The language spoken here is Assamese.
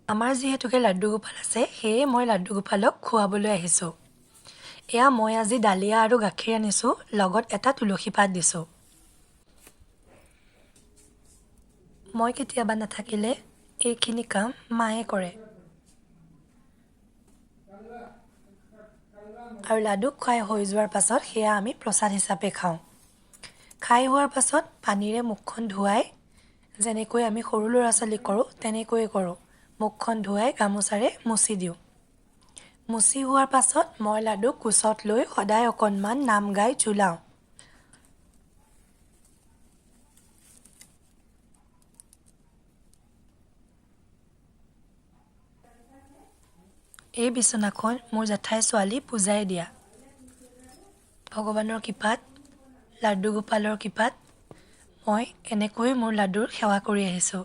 আমাৰ যিহেতুকে লাড্ডু গোপাল আছে সেয়ে মই লাড্ডু গোপালক খুৱাবলৈ আহিছোঁ। এয়া মই আজি ডালিয়া আৰু গাখীৰ আনিছোঁ, লগত এটা তুলসী পাত দিছোঁ। মই কেতিয়াবা নাথাকিলে এইখিনি কাম মায়ে কৰে। আৰু লাডু খুৱাই হৈ যোৱাৰ পাছত সেয়া আমি প্ৰসাদ হিচাপে খাওঁ। খাই হোৱাৰ পাছত পানীৰে মুখখন ধুৱাই, যেনেকৈ আমি সৰু ল'ৰা ছোৱালীক কৰোঁ তেনেকৈয়ে কৰোঁ। মুখখন ধুৱাই গামোচাৰে মুচি দিওঁ। মুচি হোৱাৰ পাছত মই লাডুক কোচত লৈ সদায় অকণমান নাম গাই ঝুলাওঁ। এই বিচনাখন মোৰ জেঠাই ছোৱালী পূজাই দিয়া। ভগৱানৰ কৃপাত, লাড্ডু গোপালৰ কৃপাত মই এনেকৈ মোৰ লাডুৰ সেৱা কৰি আহিছোঁ।